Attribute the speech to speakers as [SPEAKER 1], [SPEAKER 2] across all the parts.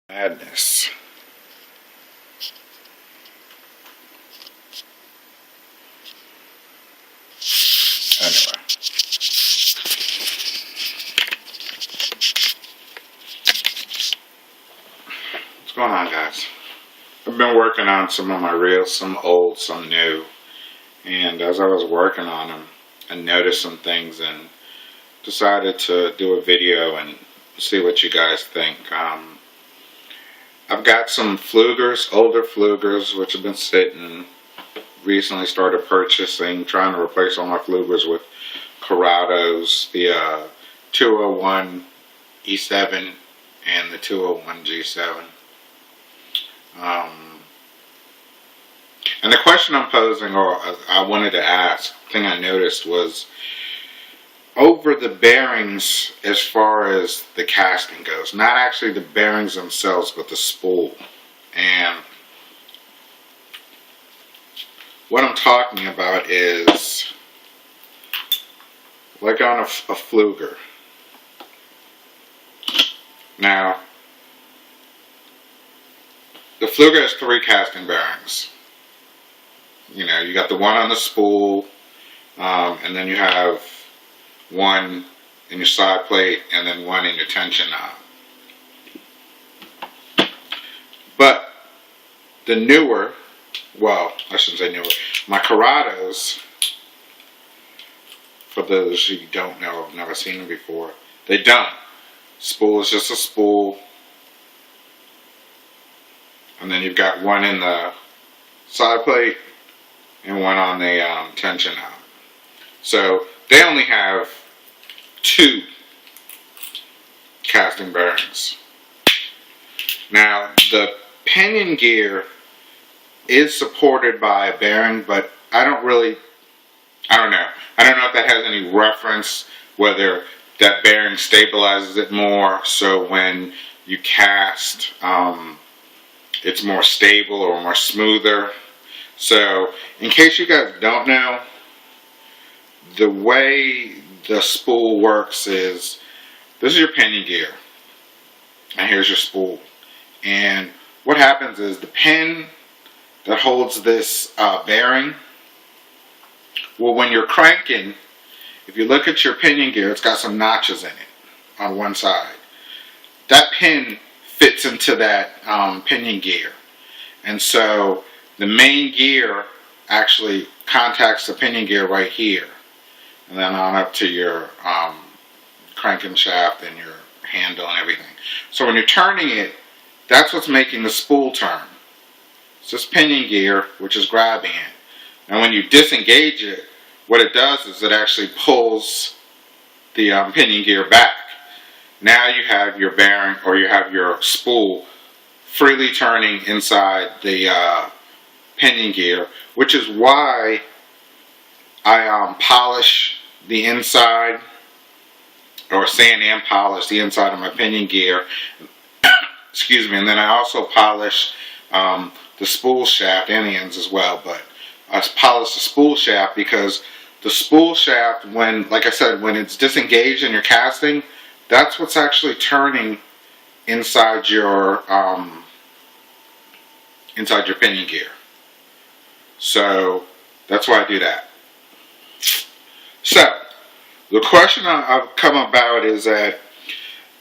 [SPEAKER 1] Madness. Anyway. What's going on, guys? I've been working on some of my reels, some old, some new. And as I was working on them, I noticed some things and decided to do a video and see what you guys think. I've got some Flugers, older Flugers, which have been sitting. Recently started purchasing, trying to replace all my Flugers with Corrados, the 201 E7 and the 201 G7. And the question I'm posing, or I wanted to ask, the thing I noticed was over the bearings as far as the casting goes. Not actually the bearings themselves, but the spool. And what I'm talking about is like on a Fluger. Now, the Fluger has 3 casting bearings. You know, you got the one on the spool, and then you have one in your side plate, and then one in your tension knob. But the newer, well, I shouldn't say newer, my Corrados, for those who don't know, have never seen them before, they don't. Spool is just a spool, and then you've got one in the side plate and one on the tension knob. So they only have 2 casting bearings. Now the pinion gear is supported by a bearing, but I don't know. I don't know if that has any reference, whether that bearing stabilizes it more, so when you cast, it's more stable or more smoother. So, in case you guys don't know, the way the spool works is, this is your pinion gear, and here's your spool. And what happens is the pin that holds this bearing, well, when you're cranking, if you look at your pinion gear, it's got some notches in it on one side. That pin fits into that pinion gear. And so the main gear actually contacts the pinion gear right here. And then on up to your cranking shaft and your handle and everything. So when you're turning it, that's what's making the spool turn. It's this pinion gear, which is grabbing it. And when you disengage it, what it does is it actually pulls the pinion gear back. Now you have your bearing, or you have your spool freely turning inside the pinion gear, which is why I polish the inside, or sand and polish the inside of my pinion gear. Excuse me. And then I also polish the spool shaft and the ends as well. But I polish the spool shaft because the spool shaft, when, like I said, when it's disengaged in your casting, that's what's actually turning inside your pinion gear. So that's why I do that. So the question I've come about is that,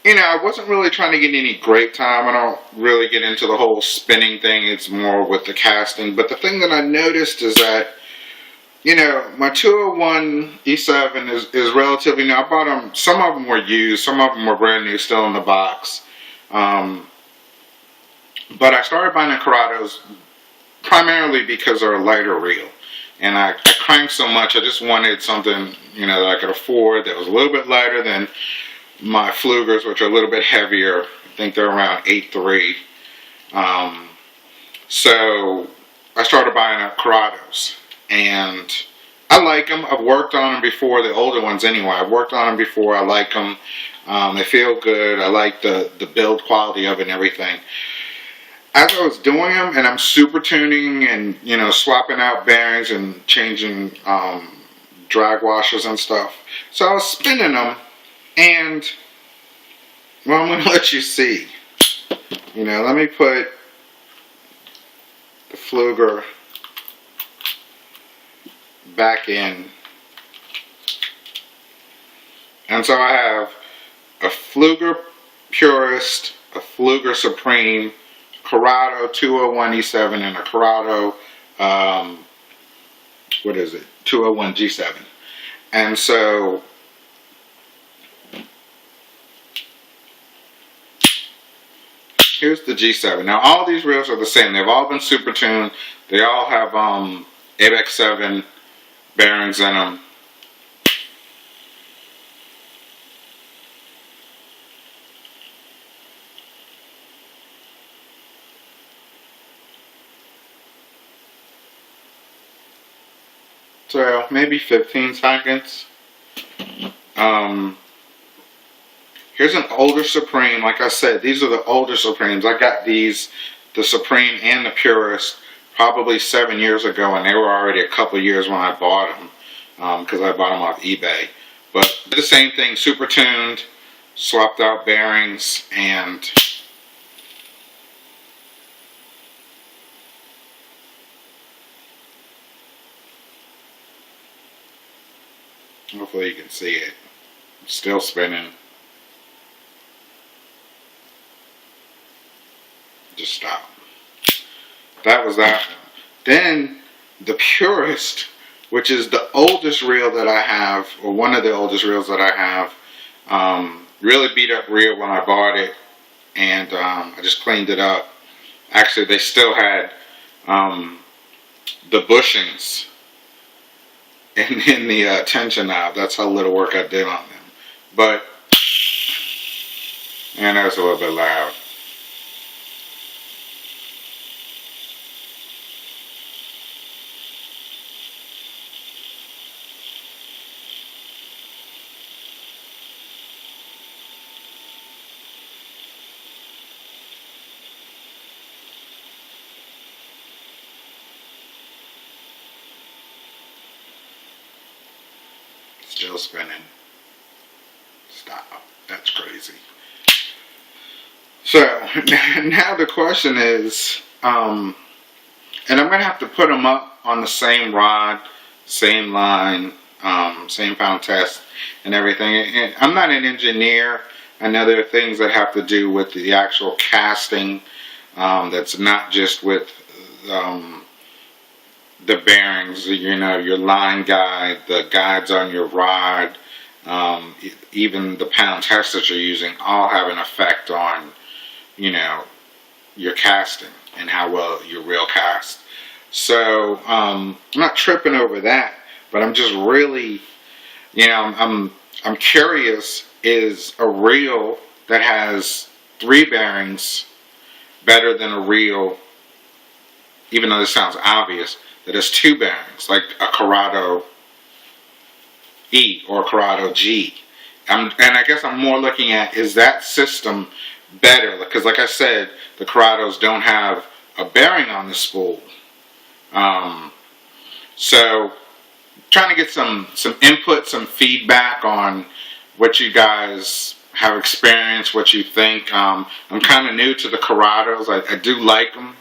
[SPEAKER 1] you know, I wasn't really trying to get any great time. I don't really get into the whole spinning thing. It's more with the casting. But the thing that I noticed is that, you know, my 201 E7 is relatively new. I bought them, some of them were used, some of them were brand new, still in the box. But I started buying the Corrados primarily because they're a lighter reel. And I cranked so much, I just wanted something, you know, that I could afford that was a little bit lighter than my Flugers, which are a little bit heavier. I think they're around 8.3. So I started buying a Corrados. And I like them. I've worked on them before, the older ones anyway. I've worked on them before. I like them. They feel good. I like the build quality of it and everything. As I was doing them, and I'm super tuning and, you know, swapping out bearings and changing drag washers and stuff. So I was spinning them, and, well, I'm going to let you see. You know, let me put the Fluger back in. And so I have a Fluger Purist, a Fluger Supreme, Corrado 201E7, and a Corrado, what is it, 201G7. And so here's the G7. Now all these reels are the same. They've all been super tuned. They all have ABEX 7 bearings in them. So maybe 15 seconds. Here's an older Supreme. Like I said, these are the older Supremes. I got these, the Supreme and the Purist, probably 7 years ago, and they were already a couple years when I bought them, because I bought them off eBay. But the same thing, super tuned, swapped out bearings, and hopefully you can see it. It's still spinning. Just stop. That was that one. Then the Purist, which is the oldest reel that I have, or one of the oldest reels that I have, really beat up reel when I bought it, and I just cleaned it up. Actually, they still had the bushings in the tension knob. That's how little work I did on them. But, and that was a little bit loud. Still spinning. Stop. That's crazy. So now the question is, and I'm going to have to put them up on the same rod, same line, same pound test and everything. And I'm not an engineer. I know there are things that have to do with the actual casting, that's not just with the bearings, you know, your line guide, the guides on your rod, even the pound test that you're using, all have an effect on, you know, your casting and how well your reel casts. So I'm not tripping over that, but I'm just really, you know, I'm curious, is a reel that has 3 bearings better than a reel, even though this sounds obvious, that has 2 bearings, like a Corrado E or a Corrado G. And I guess I'm more looking at, is that system better? Because like I said, the Corrados don't have a bearing on the spool. So trying to get some input, some feedback on what you guys have experienced, what you think. I'm kind of new to the Corrados. I do like them.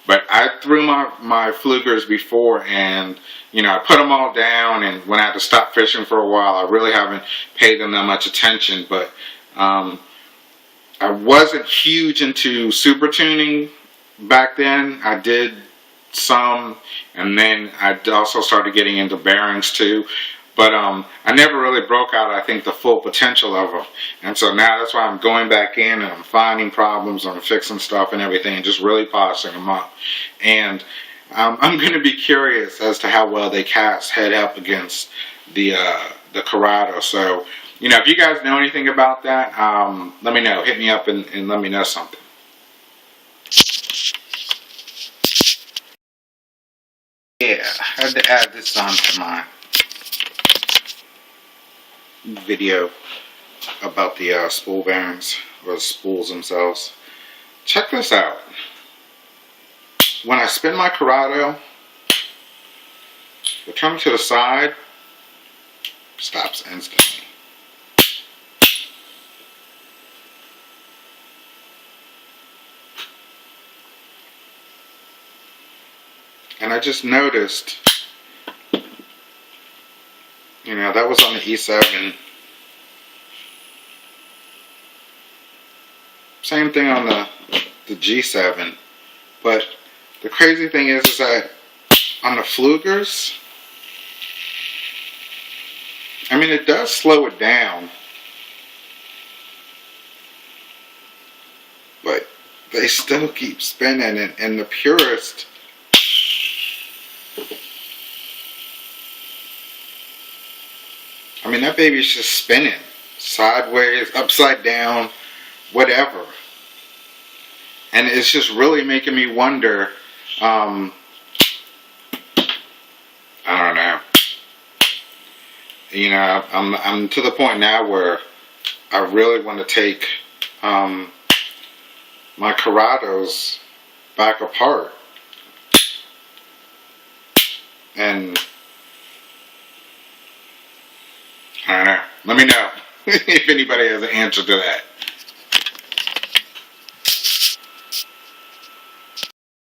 [SPEAKER 1] But I threw my Flugers before, and you know, I put them all down, and when I had to stop fishing for a while, I really haven't paid them that much attention. But I wasn't huge into super tuning back then. I did some, and then I also started getting into bearings too. But I never really broke out, I think, the full potential of them. And so now that's why I'm going back in and I'm finding problems, I'm fixing stuff and everything, and just really polishing them up. And I'm going to be curious as to how well they cast head up against the Corrado. So, you know, if you guys know anything about that, let me know. Hit me up and let me know something. Yeah, I had to add this on to my video about the spool bearings, or the spools themselves. Check this out. When I spin my Corrado, the coming to the side stops instantly. And I just noticed, you know, that was on the E7. Same thing on the G7. But the crazy thing is that on the Flugers, I mean, it does slow it down. But they still keep spinning, and the purist, I mean, that baby's just spinning. Sideways, upside down, whatever. And it's just really making me wonder, I don't know. You know, I'm to the point now where I really want to take my Corrados back apart. And I don't know. Let me know if anybody has an answer to that.